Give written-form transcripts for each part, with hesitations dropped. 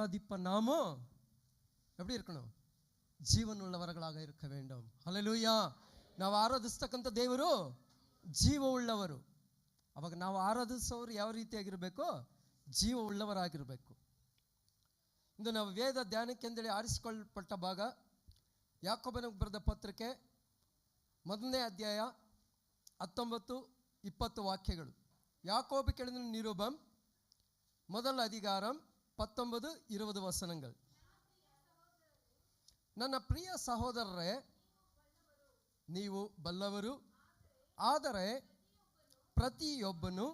ஆராதிப்ப நாமும் எப்படி இருக்கணும்? ಜೀವನುಳ್ಳವರಾಗ ಇರಕ வேண்டும். ಹಲ್ಲೆಲೂಯಾ. ನಾವು ಆರಾಧಿಸ್ತಕ್ಕಂಥ ದೇವರು ಜೀವ ಉಳ್ಳವರು. ಅವಾಗ ನಾವು ಆರಾಧಿಸೋರು ಯಾವ ರೀತಿಯಾಗಿರಬೇಕು? ಜೀವ ಉಳ್ಳವರಾಗಿರಬೇಕು. ಇಂದು ನಾವು ವೇದ ಧ್ಯಾನಕ್ಕೆಂದೇಳಿ ಆರಿಸಿಕೊಳ್ಳಲ್ಪಟ್ಟ ಭಾಗ ಯಾಕೋಬನಿಗೆ ಬರೆದ ಪತ್ರಿಕೆ 1ನೇ ಅಧ್ಯಾಯ 19-20 ವಾಕ್ಯಗಳು. யாக்கோபுக்கு எழுதின நிருபம் 1 அதிகாரம் 19-20 வசனங்கள். ನನ್ನ ಪ್ರಿಯ ಸಹೋದರರೇ, ನೀವು ಬಲ್ಲವರು, ಆದರೆ ಪ್ರತಿಯೊಬ್ಬನು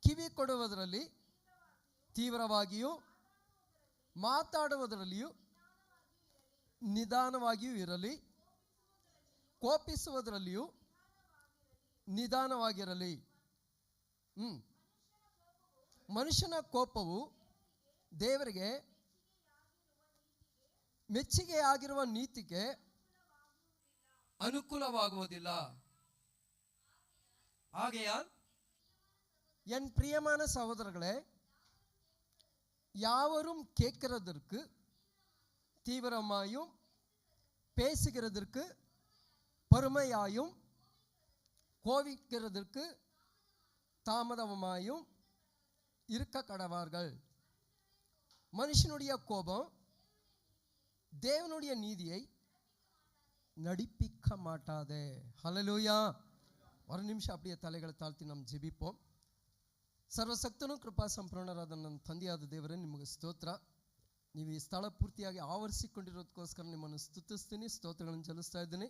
ಕಿವಿ ಕೊಡುವುದರಲ್ಲಿ ತೀವ್ರವಾಗಿಯೂ ಮಾತಾಡುವುದರಲ್ಲಿಯೂ ನಿಧಾನವಾಗಿಯೂ ಇರಲಿ, ಕೋಪಿಸುವುದರಲ್ಲಿಯೂ ನಿಧಾನವಾಗಿರಲಿ. ಮನುಷ್ಯನ ಕೋಪವು ದೇವರಿಗೆ ಮೆಚ್ಚುಗೆಯಾಗಿರುವ ನೀತಿಗೆ ಅನುಕೂಲವಾಗುವುದಿಲ್ಲ. ஆகையால் என் பிரியமான சகோதரர்களே, யாவரும் கேட்கிறதற்கு தீவிரமாயும் பேசுகிறதற்கு பொறுமையாயும் கோவிக்கிறதற்கு தாமதமாயும் இருக்க கடவார்கள். மனுஷனுடைய கோபம் தேவனுடைய நீதியை நடிப்பிக்க மாட்டாதே. ஹல்லேலூயா. ஒரு நிமிஷம் அப்படியே தலைகளை தாழ்த்தி நாம் ಜೆಬಿப்போம். ಸರ್ವಶಕ್ತನೂ ಕೃಪಾ ಸಂಪೂರ್ಣರಾದ ನನ್ನ ತಂದೆಯಾದ ದೇವರೇ, ನಿಮಗೆ ಸ್ತೋತ್ರ. ನೀವು ಈ ಸ್ಥಳ ಪೂರ್ತಿಯಾಗಿ ಆವರಿಸಿಕೊಂಡಿರೋದಕ್ಕೋಸ್ಕರ ನಿಮ್ಮನ್ನು ಸ್ತುತಿಸ್ತೀನಿ, ಸ್ತೋತ್ರಗಳನ್ನು ಸಲ್ಲಿಸ್ತಾ ಇದ್ದೀನಿ.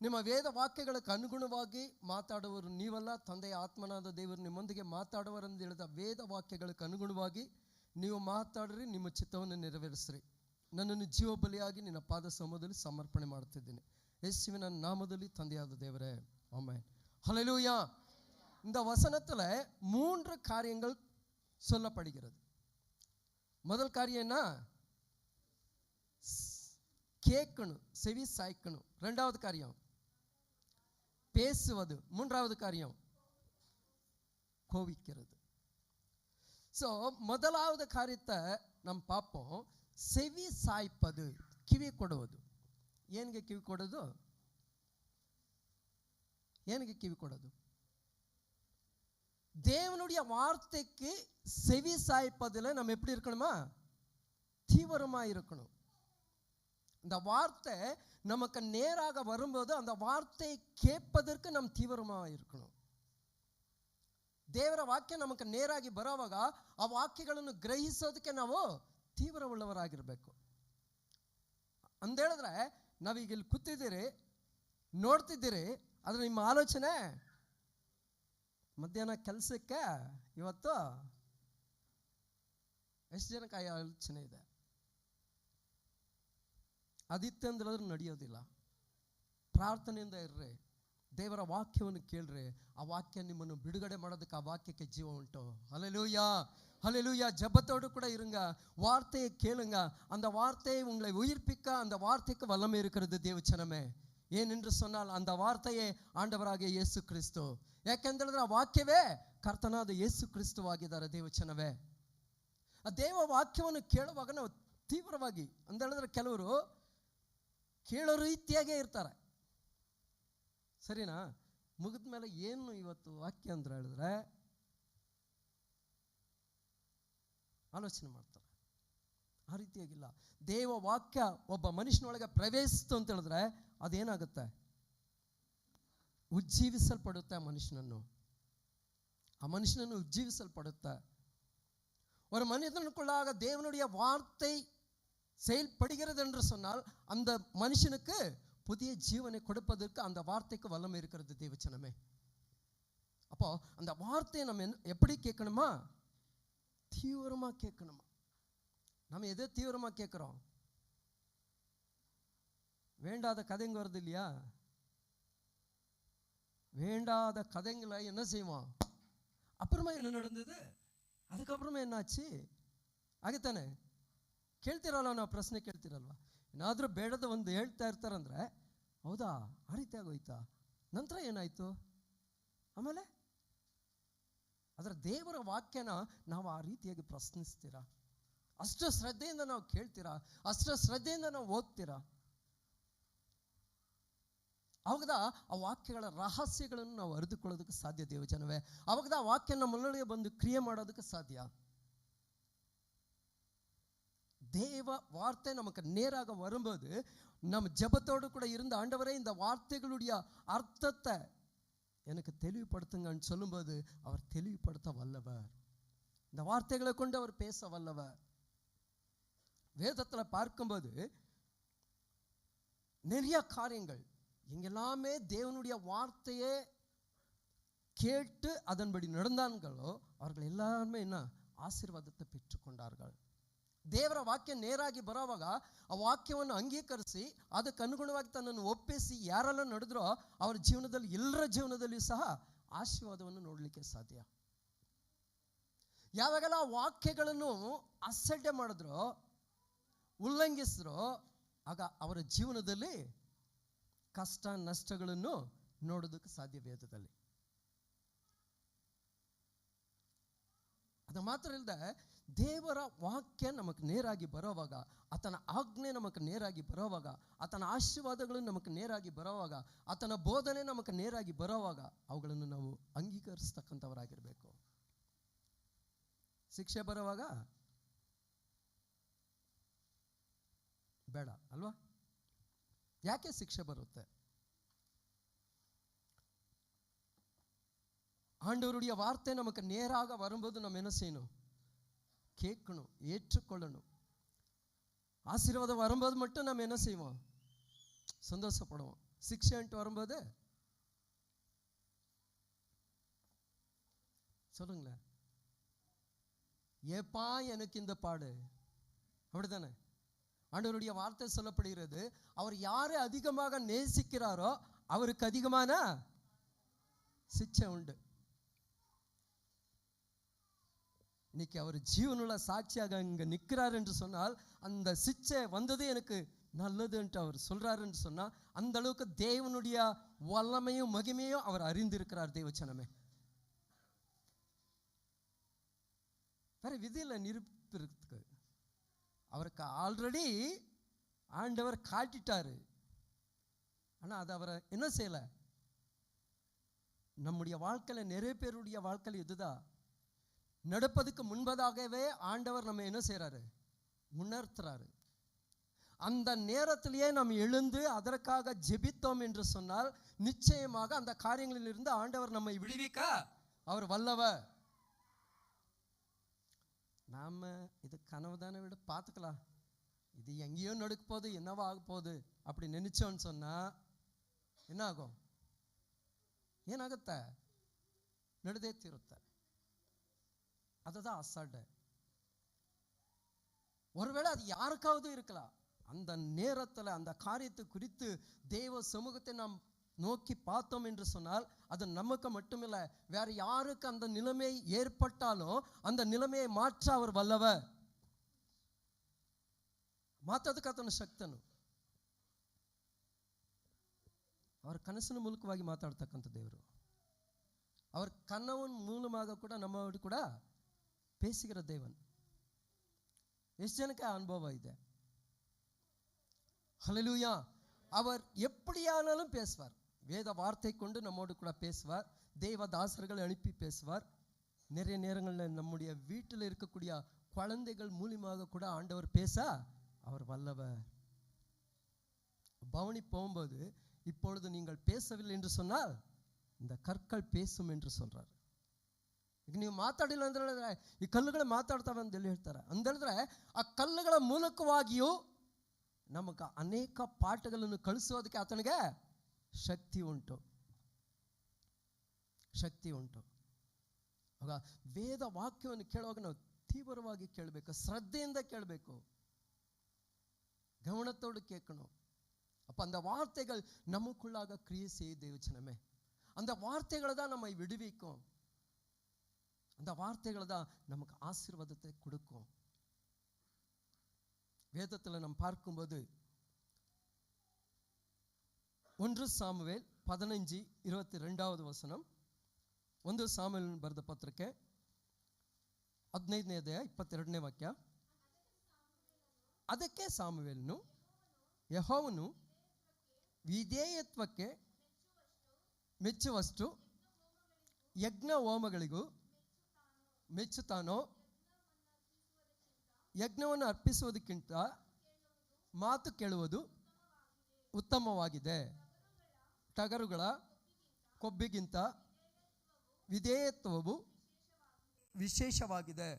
ನಿಮ್ಮ ವೇದ ವಾಕ್ಯಗಳಿಗೆ ಅನುಗುಣವಾಗಿ ಮಾತಾಡುವರು ನೀವಲ್ಲ, ತಂದೆಯ ಆತ್ಮನಾದ ದೇವರು ನಿಮ್ಮೊಂದಿಗೆ ಮಾತಾಡುವರೆಂದು ಹೇಳಿದ ವೇದ ವಾಕ್ಯಗಳಿಗೆ ಅನುಗುಣವಾಗಿ ನೀವು ಮಾತಾಡ್ರಿ, ನಿಮ್ಮ ಚಿತ್ತವನ್ನು ನೆರವೇರಿಸ್ರಿ. ನನ್ನನ್ನು ಜೀವ ಬಲಿಯಾಗಿ ನಿನ್ನ ಪಾದ ಸಮೂಹದಲ್ಲಿ ಸಮರ್ಪಣೆ ಮಾಡುತ್ತಿದ್ದೀನಿ, ಯೇಸುವಿನ ನಾಮದಲ್ಲಿ ತಂದೆಯಾದ தேவரே, ஆமென். ஹல்லேலூயா. இந்த வசனத்துல 3 காரியங்கள் சொல்லப்படுகிறது. முதல் காரியம் என்ன? கேட்கணும், செவி சாய்க்கணும். ரெண்டாவது காரியம் பேசுவது. மூன்றாவது காரியம் கோவிக்கிறது. ஸோ முதலாவது காரியத்தை நம்ம பார்ப்போம். செவி ಸಾಯ್ಪದು, ಕಿವಿ ಕೊಡುವುದು. ಏನಿಗೆ ಕಿವಿ ಕೊಡೋದು? ಏನಿಗೆ ಕಿವಿ ಕೊಡೋದು? தேவனுடைய வார்த்தைக்கு செவி சாய்ப்பதில் நம்ம எப்படி இருக்கணுமா? தீவிரமா இருக்கணும். இந்த வார்த்தை நமக்கு நேராக வரும்போது அந்த வார்த்தை ಕೇಳ್ಪದಕ್ಕೆ நம்ம ತೀವ್ರமாக இருக்கணும். ದೇವರ ವಾಕ್ಯ ನಮಗೆ ನೇರಾಗಿ ಬರುವಾಗ ಆ ವಾಕ್ಯಗಳನ್ನು ಗ್ರಹಿಸೋದಕ್ಕೆ ನಾವು ತೀವ್ರವುಳ್ಳವರಾಗಿರಬೇಕು. ಅಂದೇಳಿದ್ರೆ ನಾವೀಗ ಇಲ್ಲಿ ಕೂತಿದ್ದೀರಿ, ನೋಡ್ತಿದ್ದೀರಿ, ಆದರೆ ನಿಮ್ಮ ಆಲೋಚನೆ ಮಧ್ಯಾಹ್ನ ಕೆಲಸಕ್ಕೆ ಇವತ್ತು ಎಷ್ಟು ಜನಕ್ಕೆ ಆಲೋಚನೆ ಇದೆ? ಅದಿತ್ತು ಅಂದ್ರೆ ನಡೆಯೋದಿಲ್ಲ. ಪ್ರಾರ್ಥನೆಯಿಂದ ಇರ್ರಿ, ದೇವರ ವಾಕ್ಯವನ್ನು ಕೇಳ್ರಿ. ಆ ವಾಕ್ಯ ನಿಮ್ಮನ್ನು ಬಿಡುಗಡೆ ಮಾಡೋದಕ್ಕೆ ಆ ವಾಕ್ಯಕ್ಕೆ ಜೀವ ಉಂಟು. ஹல்லேலூயா, ஹல்லேலூயா. ஜெபத்தோடு கூட இருங்க, வார்த்தையை கேளுங்க. அந்த வார்த்தையை உங்களை உயிர்ப்பிக்க அந்த வார்த்தைக்கு வல்லமை இருக்கிறது தேவச்சனமே. ಏನೆಂದು சொன்னால் அந்த ವಾರ್ತೆಯೇ ಆಂಡವರಾಗಿಯ ಯೇಸು ಕ್ರಿಸ್ತು. ಯಾಕೆಂದ್ರೆ ಆ ವಾಕ್ಯವೇ ಕರ್ತನಾದ ಯೇಸು ಕ್ರಿಸ್ತವಾಗಿದ್ದಾರೆ ದೇವಚನವೇ. ಆ ದೇವ ವಾಕ್ಯವನ್ನು ಕೇಳುವಾಗ ನಾವು ತೀವ್ರವಾಗಿ ಅಂದೇಳಿದ್ರೆ ಕೆಲವರು ಕೇಳೋ ರೀತಿಯಾಗೇ ಇರ್ತಾರೆ. ಸರಿನಾ? ಮುಗಿದ ಮೇಲೆ ಏನು ಇವತ್ತು ವಾಕ್ಯ ಅಂತ ಹೇಳಿದ್ರೆ ಆಲೋಚನೆ ಮಾಡ್ತಾರೆ. ಆ ರೀತಿಯಾಗಿಲ್ಲ. ದೇವ ವಾಕ್ಯ ಒಬ್ಬ ಮನುಷ್ಯನೊಳಗೆ ಪ್ರವೇಶಿಸ್ತು ಅಂತ ಹೇಳಿದ್ರೆ ಅದೇನಾಗುತ್ತೆ? ಉಜ್ಜೀವಿಸಲ್ಪಡುತ್ತೆ. ಆ ಮನುಷ್ಯನನ್ನು ಉಜ್ಜೀವಿಸಲ್ಪಡುತ್ತೆ. ஒரு மனிதனுக்குள்ளாக தேவனுடைய வார்த்தை செயல்படுகிறது என்று சொன்னால் அந்த மனுஷனுக்கு புதிய ஜீவனை கொடுப்பதற்கு அந்த வார்த்தைக்கு வல்லமை இருக்கிறது தேவச்சனமே. அப்போ அந்த வார்த்தையை நம்ம எப்படி கேட்கணுமா? தீவிரமா கேட்கணுமா? நம்ம எதை தீவிரமா கேட்கிறோம்? வேண்டாத கதைங்க வருது இல்லையா? வேண்டாத கதைங்களை என்ன செய்வோம்? அப்புறமா என்ன நடந்தது, ಅದಕ್ಕப்புறமா ಎನ್ನಾಚಿ ಆಗಿತ್ತಾನೆ ಕೇಳ್ತಿರಲ್ವ? ನಾವು ಪ್ರಶ್ನೆ ಕೇಳ್ತಿರಲ್ವ? ಏನಾದರೂ ಬೇಡದ ಒಂದು ಹೇಳ್ತಾ ಇರ್ತಾರಂದ್ರೆ ಹೌದಾ ಆ ರೀತಿ ಆಗೋಯ್ತಾ, ನಂತರ ಏನಾಯ್ತು, ಆಮೇಲೆ ಅದರ ದೇವರ ವಾಕ್ಯನ ನಾವು ಆ ರೀತಿಯಾಗಿ ಪ್ರಶ್ನಿಸ್ತೀರಾ? ಅಷ್ಟು ಶ್ರದ್ಧೆಯಿಂದ ನಾವು ಕೇಳ್ತೀರಾ? ಅಷ್ಟು ಶ್ರದ್ಧೆಯಿಂದ ನಾವು ಓದ್ತೀರಾ? ಅವಾಗದ ಆ ವಾಕ್ಯಗಳ ರಹಸ್ಯಗಳನ್ನು ನಾವು ಅರಿದುಕೊಳ್ಳೋದಕ್ಕೆ ಸಾಧ್ಯ ದೇವಜನವೇ. ಅವಾಗದ ಆ ವಾಕ್ಯ ನಮ್ಮೊಳಗೆ ಬಂದು ಕ್ರಿಯೆ ಮಾಡೋದಕ್ಕೆ ಸಾಧ್ಯ. தேவ வார்த்தை நமக்கு நேராக வரும்போது நம்ம ஜெபத்தோடு கூட இருந்த ஆண்டவரே இந்த வார்த்தைகளுடைய அர்த்தத்தை எனக்கு தெளிவுபடுத்துங்கன்னு சொல்லும்போது அவர் தெளிவுபடுத்த வல்லவர். இந்த வார்த்தைகளை கொண்டு அவர் பேச வல்லவர். வேதத்தில் பார்க்கும்போது நிறைய காரியங்கள் எங்கெல்லாமே தேவனுடைய வார்த்தையே கேட்டு அதன்படி நடந்தாங்களோ அவர்கள் எல்லாருமே என்ன ಆಶೀರ್ವಾದத்தை பெற்றுக்கொண்டார்கள். ದೇವರ ವಾಕ್ಯ ನೇರಾಗಿ ಬರೋವಾಗ ಆ ವಾಕ್ಯವನ್ನು ಅಂಗೀಕರಿಸಿ ಅದಕ್ಕೆ ಅನುಗುಣವಾಗಿ ತನ್ನನ್ನು ಒಪ್ಪಿಸಿ ಯಾರೆಲ್ಲ ನಡೆದ್ರೋ ಅವರ ಜೀವನದಲ್ಲಿ, ಎಲ್ಲರ ಜೀವನದಲ್ಲಿಯೂ ಸಹ ಆಶೀರ್ವಾದವನ್ನು ನೋಡಲಿಕ್ಕೆ ಸಾಧ್ಯ. ಯಾವಾಗೆಲ್ಲ ಆ ವಾಕ್ಯಗಳನ್ನು ಅಸಡ್ಡೆ ಮಾಡಿದ್ರೋ, ಉಲ್ಲಂಘಿಸಿದ್ರೋ, ಆಗ ಅವರ ಜೀವನದಲ್ಲಿ ಕಷ್ಟ ನಷ್ಟಗಳನ್ನು ನೋಡೋದಕ್ಕೆ ಸಾಧ್ಯ ವೇದದಲ್ಲಿ. ಅದು ಮಾತ್ರ ಇಲ್ಲದೆ ದೇವರ ವಾಕ್ಯ ನಮಗೆ ನೇರಾಗಿ ಬರೋವಾಗ, ಆತನ ಆಜ್ಞೆ ನಮಗೆ ನೇರಾಗಿ ಬರೋವಾಗ, ಆತನ ಆಶೀರ್ವಾದಗಳು ನಮಗೆ ನೇರಾಗಿ ಬರೋವಾಗ, ಆತನ ಬೋಧನೆ ನಮಗೆ ನೇರಾಗಿ ಬರೋವಾಗ ಅವುಗಳನ್ನು ನಾವು ಅಂಗೀಕರಿಸ್ತಕ್ಕಂಥವರಾಗಿರಬೇಕು. ಶಿಕ್ಷೆ ಬರೋವಾಗ ಬೇಡ ಅಲ್ವಾ? ಯಾಕೆ ಶಿಕ್ಷೆ ಬರುತ್ತೆ? ஆண்டவருடைய வார்த்தை நமக்கு நேராக வரும்போது நம்ம என்ன செய்யணும்? கேட்கணும், ஏற்றுக்கொள்ளணும். ஆசீர்வாதம் வரும்போது மட்டும் நம்ம என்ன செய்வோம்? சந்தோஷப்படுவோம். சிக்ஷன்ட்டு வரும்போது சொல்லுங்களேன், ஏப்பா எனக்கு இந்த பாடு, அப்படித்தானே? ஆண்டவருடைய வார்த்தை சொல்லப்படுகிறது, அவர் யாரை அதிகமாக நேசிக்கிறாரோ அவருக்கு அதிகமான சிச்சை உண்டு. இன்னைக்கு அவர் ஜீவனுள்ள சாட்சியாக இங்கே நிற்கிறார் என்று சொன்னால் அந்த சிச்சை வந்தது எனக்கு நல்லது என்று அவர் சொல்றாரு என்று சொன்னால் அந்த அளவுக்கு தேவனுடைய வல்லமையும் மகிமையும் அவர் அறிந்திருக்கிறார். தேவச்சனமே, வேற விதியில் நிரூபிக்கிறதுக்கு அவருக்கு ஆல்ரெடி ஆண்டவர் காட்டிட்டாரு. ஆனால் அது அவரை என்ன செய்யலை. நம்முடைய வாழ்க்கையில் நிறைய பேருடைய வாழ்க்கையில் இதுதான் நடப்பதுக்கு முன்பதாகவே ஆண்டவர் நம்ம என்ன செய்யறாரு? உணர்த்துறாரு. அந்த நேரத்திலேயே நாம் எழுந்து அதற்காக ஜெபித்தோம் என்று சொன்னால் நிச்சயமாக அந்த காரியங்களில் இருந்து ஆண்டவர் நம்மை விடுவிக்க அவர் வல்லவர். நாம இது கனவு தானே விட பார்த்துக்கலாம், இது எங்கேயோ நடக்க போகுது, என்னவா ஆக போகுது அப்படி நினைச்சோன்னு சொன்னா என்ன ஆகும்? ಏನಾಗುತ್ತೆ? ನಡೆದೇ ತೀರುತ್ತೆ. அதுதான் அசால்ட்டு. ஒருவேளை அது யாருக்காவது இருக்கலாம். அந்த நேரத்தில் அந்த காரியத்தை குறித்து தேவ சமூகத்தை நாம் நோக்கி பார்த்தோம் என்று சொன்னால் அது நமக்கு மட்டுமில்லை, வேற யாருக்கு அந்த நிலைமை ஏற்பட்டாலும் அந்த நிலைமையை மாற்ற அவர் வல்லவர். ಮಾತಾಡೋದಕ್ಕೆ ಆತನ ಶಕ್ತನು. ಅವರ ಕನಸಿನ ಮೂಲಕವಾಗಿ ಮಾತಾಡ್ತಕ್ಕಂಥ ದೇವರು. ಅವರ ಕನವಿನ ಮೂಲமாக ಕೂಡ நம்மோடு கூட பேசுகிற தேவன். ಎಷ್ಟು ಜನಕ್ಕೆ ಅನುಭವ ಇದೆ? ஹல்லேலூயா. அவர் எப்படியானாலும் பேசுவார். வேத வார்த்தை கொண்டு நம்மோடு கூட பேசுவார். தேவதாசர்களை அனுப்பி பேசுவார். நிறைய நேரங்களில் நம்முடைய வீட்டில் இருக்கக்கூடிய குழந்தைகள் மூலியமாக கூட ஆண்டவர் பேச அவர் வல்லவர். பவனி போகும்போது இப்பொழுது நீங்கள் பேசவில்லை என்று சொன்னால் இந்த கற்கள் பேசும் என்று சொல்றார். ಈಗ ನೀವು ಮಾತಾಡಿಲ್ಲ ಅಂತ ಹೇಳಿದ್ರೆ ಈ ಕಲ್ಲುಗಳು ಮಾತಾಡ್ತವೆ ಅಂತ ಹೇಳ್ತಾರೆ. ಅಂತ ಹೇಳಿದ್ರೆ ಆ ಕಲ್ಲುಗಳ ಮೂಲಕವಾಗಿಯೂ ನಮಗೆ ಅನೇಕ ಪಾಠಗಳನ್ನು ಕಳಿಸೋದಕ್ಕೆ ಆತನಿಗೆ ಶಕ್ತಿ ಉಂಟು. ಆಗ ವೇದ ವಾಕ್ಯವನ್ನು ಕೇಳುವಾಗ ನಾವು ತೀವ್ರವಾಗಿ ಕೇಳಬೇಕು, ಶ್ರದ್ಧೆಯಿಂದ ಕೇಳಬೇಕು, கவனத்தோடு கேட்கணும். அப்போ அந்த வார்த்தைகள் நமக்குள்ளாக கிரியை செய்ய தேவச்சனமே. அந்த வார்த்தைகளை தான் நம்மை விடுவிக்கும். அந்த வார்த்தைகளை தான் நமக்கு ஆசீர்வாதத்தை கொடுக்கும். வேதத்தில் நாம் பார்க்கும்போது 1 ಸಾಮುವೇಲ್ 15:22 ವಚನ, 1 ಸಾಮುವೇಲ್ ಬರೆದ ಪತ್ರಿಕೆ 15ನೇ ಅಧ್ಯಾಯ 22ನೇ ವಾಕ್ಯ. ಅದಕ್ಕೆ ಸಾಮುವೇಲನು ಯೆಹೋವನು ವಿಧೇಯತ್ವಕ್ಕೆ ಮೆಚ್ಚುವಷ್ಟು ಯಜ್ಞ ಹೋಮಗಳಿಗೂ ಮೆಚ್ಚುತ್ತಾನೋ, ಯಜ್ಞವನ್ನು ಅರ್ಪಿಸುವುದಕ್ಕಿಂತ ಮಾತು ಕೇಳುವುದು ಉತ್ತಮವಾಗಿದೆ. ಟಗರುಗಳ ಕೊಬ್ಬಿಗಿಂತ ವಿಧೇಯತ್ವವು விசேஷவாಗಿದೆ.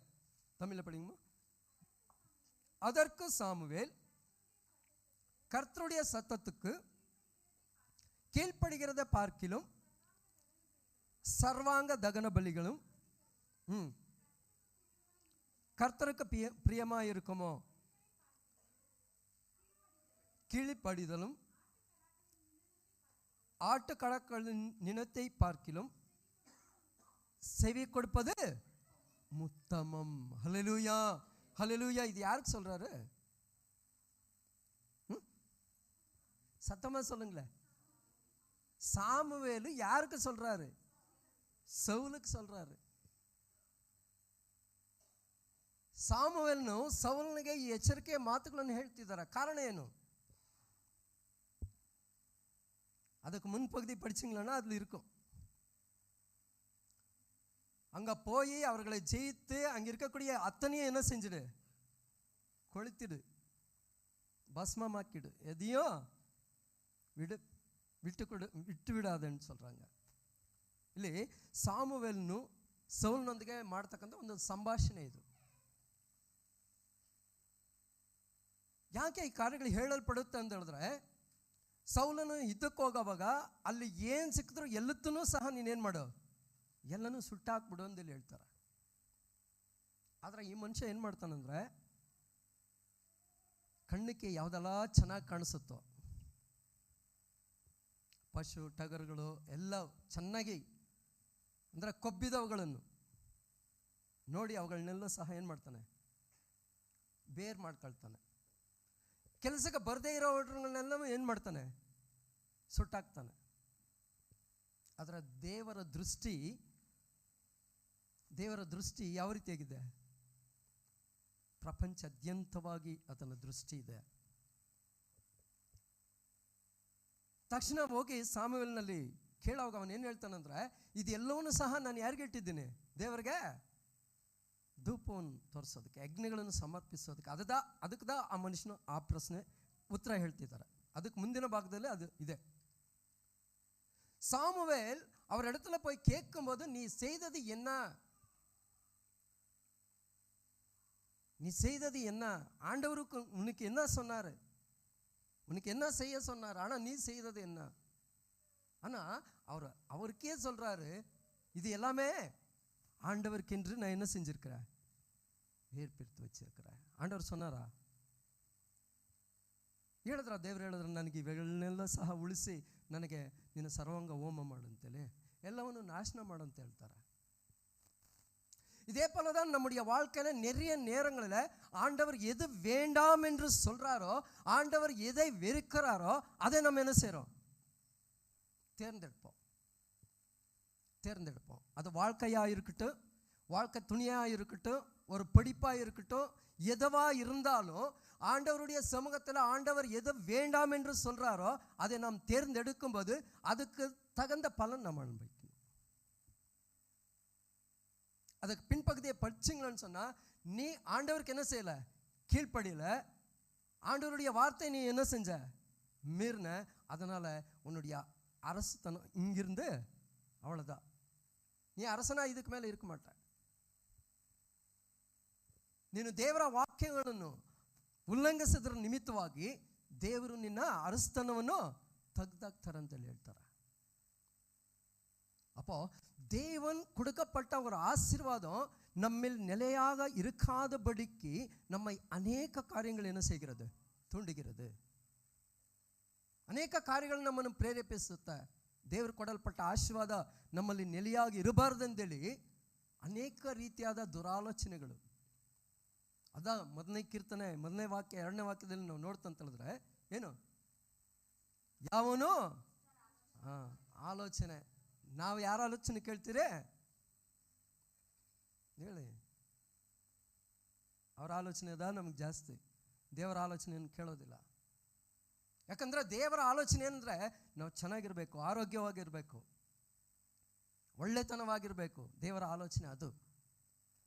தமிழில் படிங்க. அதற்கு சாமுவேல் கர்த்தருடைய சத்தத்துக்கு கீழ்ப்படுகிறத பார்க்கிலும் சர்வாங்க தகன பலிகளும் கர்த்தருக்கு பிரியமாயிருக்குமோ, கீழ்ப்படிதலும் ஆட்டுக்கடக்களின் நினத்தை பார்க்கிலும் செவி கொடுப்பது உத்தமம். ஹல்லேலூயா, ஹல்லேலூயா. இது யாருக்கு சொல்றாரு? சத்தமா சொல்லுங்களேன். சாமுவேலு யாருக்கு சொல்றாரு? ಸೌಲಕ್ಕೆ சொல்றாரு. ಸಾಮುವೇಲನು ಸೌಲನಿಗೆ ಈ ಎಚ್ಚರಿಕೆಯ ಮಾತುಗಳನ್ನು ಹೇಳ್ತಿದ್ದಾರೆ. ಕಾರಣ ಏನು? அதுக்கு முன்பகுதி படிச்சிங்களா அதில் இருக்கும். அங்கே போய் அவர்களை ஜெயித்து அங்கே இருக்கக்கூடிய அத்தனையும் என்ன செஞ்சிடு? கொளுத்திடு, பஸ்மமாக்கிடு, எதையும் விட்டு விடாதுன்னு சொல்கிறாங்க. ಇಲ್ಲಿ ಸಾಮುವೇಲನು ಸೌಲನೊಂದಿಗೆ ಮಾಡ್ತಕ್ಕಂಥ ಒಂದು ಸಂಭಾಷಣೆ ಇದು. ಯಾಕೆ ಈ ಕಾರ್ಯಗಳು ಹೇಳಲ್ಪಡುತ್ತೆ ಅಂತ ಹೇಳಿದ್ರೆ, ಸೌಲನು ಯುದ್ಧಕ್ಕೆ ಹೋಗೋವಾಗ ಅಲ್ಲಿ ಏನು ಸಿಕ್ಕಿದ್ರು ಎಲ್ಲತ್ತೂ ಸಹ ನೀನೇನು ಮಾಡು, ಎಲ್ಲನೂ ಸುಟ್ಟಾಕ್ಬಿಡು ಅಂತೇಳಿ ಹೇಳ್ತಾರೆ. ಆದರೆ ಈ ಮನುಷ್ಯ ಏನು ಮಾಡ್ತಾನಂದ್ರೆ, ಕಣ್ಣಕ್ಕೆ ಯಾವುದೆಲ್ಲ ಚೆನ್ನಾಗಿ ಕಾಣಿಸುತ್ತೋ, ಪಶು ಟಗರುಗಳು ಎಲ್ಲ ಚೆನ್ನಾಗಿ ಅಂದರೆ ಕೊಬ್ಬಿದವುಗಳನ್ನು ನೋಡಿ ಅವುಗಳನ್ನೆಲ್ಲ ಸಹ ಏನು ಮಾಡ್ತಾನೆ, ಬೇರ್ ಮಾಡ್ಕೊಳ್ತಾನೆ. ಕೆಲಸಕ್ಕೆ ಬರದೇ ಇರೋಗಳನ್ನೆಲ್ಲ ಏನು ಮಾಡ್ತಾನೆ, ಸುಟ್ಟಾಕ್ತಾನೆ. ಅದರ ದೇವರ ದೃಷ್ಟಿ ಯಾವ ರೀತಿಯಾಗಿದೆ? ಪ್ರಪಂಚಾದ್ಯಂತವಾಗಿ ಆತನ ದೃಷ್ಟಿ ಇದೆ. ತಕ್ಷಣ ಹೋಗಿ ಸಾಮುವೇಲನಲ್ಲಿ ಕೇಳೋವಾಗ ಅವನು ಏನು ಹೇಳ್ತಾನಂದ್ರೆ, ಇದೆಲ್ಲವನ್ನೂ ಸಹ ನಾನು ಯಾರಿಗೆ ಇಟ್ಟಿದ್ದೀನಿ? ದೇವರಿಗೆ ಧೂಪವನ್ನು ತೋರಿಸೋದಕ್ಕೆ, ಯಜ್ಞಗಳನ್ನು ಸಮರ್ಪಿಸೋದಕ್ಕೆ. ಅದಕ್ಕೆ ಆ ಮನುಷ್ಯನು ಆ ಪ್ರಶ್ನೆ ಉತ್ತರ ಹೇಳ್ತಿದ್ದಾರೆ. அதுக்கு முந்தின பாகத்தில் அது ಇದೆ. சாமுவேல் அவர் இடத்துல போய் கேட்கும்போது, நீ செய்தது என்ன, நீ செய்தது என்ன, ஆண்டவருக்கு உனக்கு என்ன சொன்னார், உனக்கு என்ன செய்ய சொன்னார், ஆனால் நீ செய்தது என்ன? ஆனால் அவருக்கே சொல்கிறாரு, இது எல்லாமே ஆண்டவருக்கென்று நான் என்ன செஞ்சிருக்கிறேன், ஏற்படுத்தி வச்சிருக்கிறேன். ಆಂಡವರು சொன்னாரா? ಹೇಳಿದ್ರ, ದೇವರು ಹೇಳಿದ್ರೆ, ನನಗೆ ಇವೆಗಳನ್ನೆಲ್ಲ ಸಹ ಉಳಿಸಿ ನನಗೆ ನಿನ್ನ ಸರ್ವಾಂಗ ಹೋಮ ಮಾಡುತ್ತೇನೆ, ಎಲ್ಲವನ್ನು ನಾಶನ ಮಾಡಂತ ಹೇಳ್ತಾರೆ. இதே போல தான் நம்முடைய வாழ்க்கையில் நிறைய நேரங்களில் ஆண்டவர் எது வேண்டாம் என்று சொல்கிறாரோ, ஆண்டவர் எதை வெறுக்கிறாரோ அதை நம்ம என்ன செய்கிறோம், தேர்ந்தெடுப்போம். அது வாழ்க்கையாக இருக்கட்டும், வாழ்க்கை துணியாக இருக்கட்டும், ஒரு படிப்பாக இருக்கட்டும், எதுவாக இருந்தாலும் ஆண்டவருடைய சமூகத்தில் ஆண்டவர் எது வேண்டாம் என்று சொல்கிறாரோ அதை நாம் தேர்ந்தெடுக்கும் போது அதுக்கு தகுந்த பலன் நம்ம அனுபவிக்கணும். அதுக்கு பின்பகுதியை படிச்சிங்கன்னு சொன்னால், நீ ஆண்டவருக்கு என்ன செய்யலை, கீழ்ப்படியல, ஆண்டவருடைய வார்த்தை நீ என்ன செஞ்ச, மீறின. அதனால் உன்னுடைய அரசுத்தனம் இங்கிருந்து அவ்வளோதான், நீ அரசனா ಇದಕ್ಕೆ ಮೇಲೆ இருக்க ಮಾಟ. ನೀನು ದೇವರ ವಾಕ್ಯಗಳನ್ನು ಉಲ್ಲಂಘಿಸಿದ್ರ ನಿಮಿತ್ತವಾಗಿ ದೇವರು ನಿನ್ನ ಅರಸತನವನ್ನು ತೆಗೆದಾಕ್ತಾರಂತೇಳಿ ಹೇಳ್ತಾರೆ. அப்போ தேவன் கொடுக்கப்பட்ட ஒரு ஆசீர்வாதம் நம்மில் நிலையாக இருக்காதபடிக்கு நம்மை அநேக காரியங்கள் என்ன செய்கிறது, தூண்டுகிறது. ಅನೇಕ ಕಾರ್ಯಗಳು ನಮ್ಮನ್ನು ಪ್ರೇರೇಪಿಸುತ್ತೆ. ದೇವರು ಕೊಡಲ್ಪಟ್ಟ ಆಶೀರ್ವಾದ ನಮ್ಮಲ್ಲಿ ನೆಲೆಯಾಗಿ ಇರಬಾರ್ದಂದೇಳಿ ಅನೇಕ ರೀತಿಯಾದ ದುರಾಲೋಚನೆಗಳು. ಅದ ಮೊದಲನೇ ಕೀರ್ತನೆ 1ನೇ ವಾಕ್ಯ 2ನೇ ವಾಕ್ಯದಲ್ಲಿ ನಾವು ನೋಡ್ತಂತ ಹೇಳಿದ್ರೆ ಏನು, ಯಾವನು ಆಲೋಚನೆ, ನಾವು ಯಾರ ಆಲೋಚನೆ ಕೇಳ್ತೀರಿ ಹೇಳಿ, ಅವ್ರ ಆಲೋಚನೆ ಅದ ನಮ್ಗೆ ಜಾಸ್ತಿ. ದೇವರ ಆಲೋಚನೆಯನ್ನು ಕೇಳೋದಿಲ್ಲ. ಯಾಕಂದರೆ ದೇವರ ಆಲೋಚನೆ ಅಂದರೆ ನಾವು ಚೆನ್ನಾಗಿರಬೇಕು, ಆರೋಗ್ಯವಾಗಿರಬೇಕು, ಒಳ್ಳೆತನವಾಗಿರಬೇಕು. ದೇವರ ಆಲೋಚನೆ ಅದು.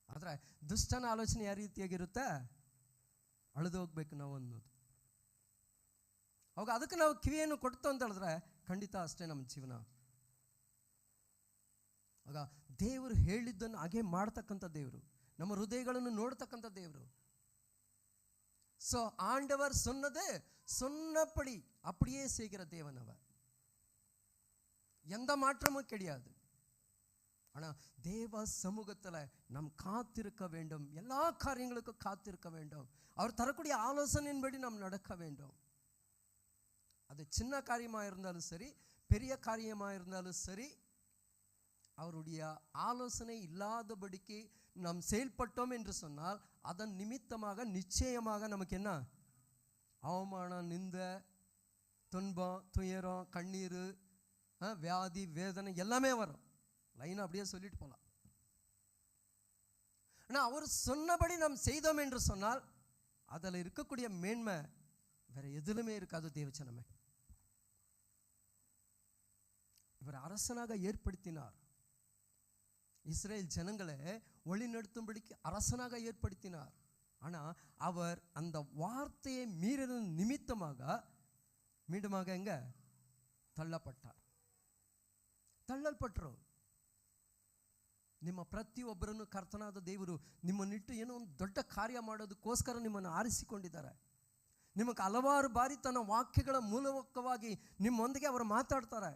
ಆದರೆ ದುಷ್ಟನ ಆಲೋಚನೆ ಯಾವ ರೀತಿಯಾಗಿರುತ್ತೆ? ಅಳೆದು ಹೋಗ್ಬೇಕು ನಾವು ಅನ್ನೋದು. ಅವಾಗ ಅದಕ್ಕೆ ನಾವು ಕಿವಿಯನ್ನು ಕೊಡ್ತು ಅಂತ ಹೇಳಿದ್ರೆ ಖಂಡಿತ ಅಷ್ಟೇ ನಮ್ಮ ಜೀವನ. ಆಗ ದೇವರು ಹೇಳಿದ್ದನ್ನು ಹಾಗೆ ಮಾಡ್ತಕ್ಕಂಥ ದೇವರು, ನಮ್ಮ ಹೃದಯಗಳನ್ನು ನೋಡ್ತಕ್ಕಂಥ ದೇವರು. ஸோ ஆண்டவர் சொன்னது சொன்னபடி அப்படியே செய்கிற தேவன் அவர். எந்த மாற்றமும் கிடையாது. ஆனால் தேவ சமூகத்தில் நாம் காத்திருக்க வேண்டும். எல்லா காரியங்களுக்கும் காத்திருக்க வேண்டும். அவர் தரக்கூடிய ஆலோசனையின்படி நாம் நடக்க வேண்டும். அது சின்ன காரியமாக இருந்தாலும் சரி, பெரிய காரியமாக இருந்தாலும் சரி, அவருடைய ஆலோசனை இல்லாதபடிக்கு நாம் செயல்பட்டோம் என்று சொன்னால் அதன் நிமித்தமாக நிச்சயமாக நமக்கு என்ன? அவமானம், நிந்த, துன்பம், துயரம், கண்ணீர், வியாதி, வேதனை எல்லாமே வரும். லைனாக அப்படியே சொல்லிட்டு போகலாம். ஆனால் அவர் சொன்னபடி நாம் செய்தோம் என்று சொன்னால் அதில் இருக்கக்கூடிய மேன்மை வேற எதிலுமே இருக்காது. தேவச்சனமே இவர் அரசனாக ஏற்படுத்தினார். இஸ்ரேல் ஜனங்களை வழிநடத்தும்படிக்கு அரசனாக ஏற்படுத்தினார். ஆனால் அவர் அந்த வார்த்தையை மீறின நிமித்தமாக மீண்டுமாக எங்க ತಳ್ಳಲ್ಪಟ್ಟಾர். ನಿಮ್ಮ ಪ್ರತಿಯೊಬ್ಬರನ್ನು ಕರ್ತನಾದ ದೇವರು ನಿಮ್ಮನ್ನಿಟ್ಟು ಏನೋ ಒಂದು ದೊಡ್ಡ ಕಾರ್ಯ ಮಾಡೋದಕ್ಕೋಸ್ಕರ ನಿಮ್ಮನ್ನು ಆರಿಸಿಕೊಂಡಿದ್ದಾರೆ. ನಿಮಗೆ ಹಲವಾರು ಬಾರಿ ತನ್ನ ವಾಕ್ಯಗಳ ಮೂಲಕವಾಗಿ ನಿಮ್ಮೊಂದಿಗೆ ಅವರು ಮಾತಾಡ್ತಾರೆ.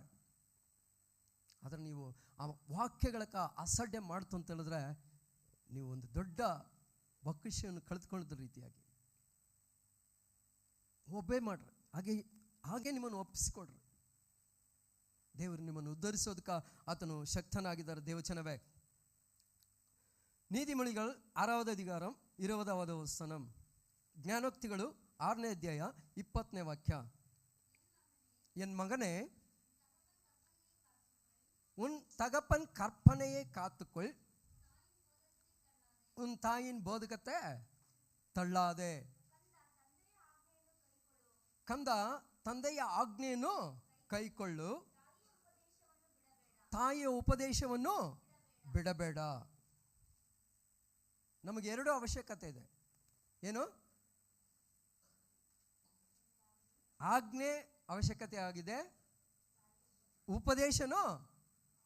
ಆದರೆ ನೀವು ಆ ವಾಕ್ಯಗಳಕ್ಕೆ ಅಸಡ್ಡೆ ಮಾಡ್ತು ಅಂತ ಹೇಳಿದ್ರೆ ನೀವು ಒಂದು ದೊಡ್ಡ ಬೊಕ್ಕಸೆಯನ್ನು ಕಳೆದುಕೊಳ್ಳದ ರೀತಿಯಾಗಿ ಒಬ್ಬೇ ಮಾಡ್ರಿ. ಹಾಗೆ ನಿಮ್ಮನ್ನು ಒಪ್ಪಿಸಿಕೊಡ್ರಿ. ದೇವರು ನಿಮ್ಮನ್ನು ಉದ್ಧರಿಸೋದಕ್ಕೆ ಆತನು ಶಕ್ತನಾಗಿದ್ದಾರೆ. ದೇವಚನವೇ, நீதிமொழிகள் 6வது அதிகாரம் 20வது வசனம், ಜ್ಞಾನೋಕ್ತಿಗಳು 6ನೇ ಅಧ್ಯಾಯ 20ನೇ ವಾಕ್ಯ. என் மகனே, உன் தகப்பன் கற்பனையை காத்துக்கொள், உன் தாயின் போதகத்தை ತಳ್ಳಾದೆ. ಕಂದ, ತಂದೆಯ ಆಜ್ಞೆಯನ್ನು ಕೈಕೊಳ್ಳು, ತಾಯಿಯ ಉಪದೇಶವನ್ನು ಬಿಡಬೇಡ. ನಮಗೆ ಎರಡು ಅವಶ್ಯಕತೆ ಇದೆ. ಏನು? ಆಜ್ಞೆ ಅವಶ್ಯಕತೆ ಆಗಿದೆ, ಉಪದೇಶನೂ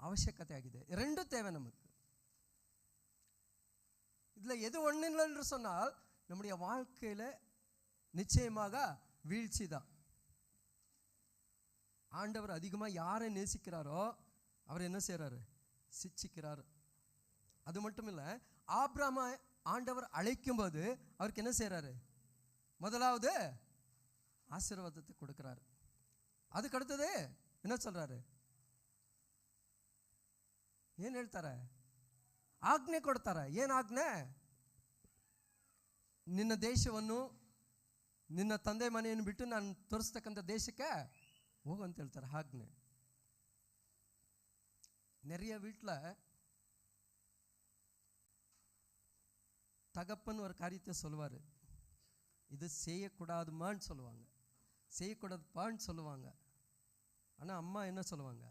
அவசியக்கத்தை ஆகுது. ரெண்டும் தேவை நமக்கு. இதில் எது ஒன்று என்று சொன்னால் நம்முடைய வாழ்க்கையில் நிச்சயமாக வீழ்ச்சி தான். ஆண்டவர் அதிகமாக யாரை நேசிக்கிறாரோ அவர் என்ன செய்கிறாரு? சிச்சிக்கிறார். அது மட்டும் இல்லை, ஆபிரகாமை ஆண்டவர் அழைக்கும் போது அவருக்கு என்ன செய்கிறாரு? முதலாவது ஆசீர்வாதத்தை கொடுக்குறாரு. அதுக்கு அடுத்தது என்ன சொல்கிறாரு? ಏನು ಹೇಳ್ತಾರೆ? ಆಜ್ಞೆ ಕೊಡ್ತಾರೆ. ಏನು ಆಜ್ಞೆ? ನಿನ್ನ ದೇಶವನ್ನು, ನಿನ್ನ ತಂದೆ ಮನೆಯನ್ನು ಬಿಟ್ಟು ನಾನು ತೋರಿಸ್ತಕ್ಕಂಥ ದೇಶಕ್ಕೆ ಹೋಗು ಅಂತ ಹೇಳ್ತಾರೆ. ಆಜ್ಞೆ. நிறைய வீட்டில் தகப்பன் ஒரு காரியத்தை சொல்லுவார், இது செய்யக்கூடாதுமான்னு சொல்லுவாங்க, செய்யக்கூடாதுப்பான்னு சொல்லுவாங்க. ஆனால் அம்மா என்ன சொல்லுவாங்க?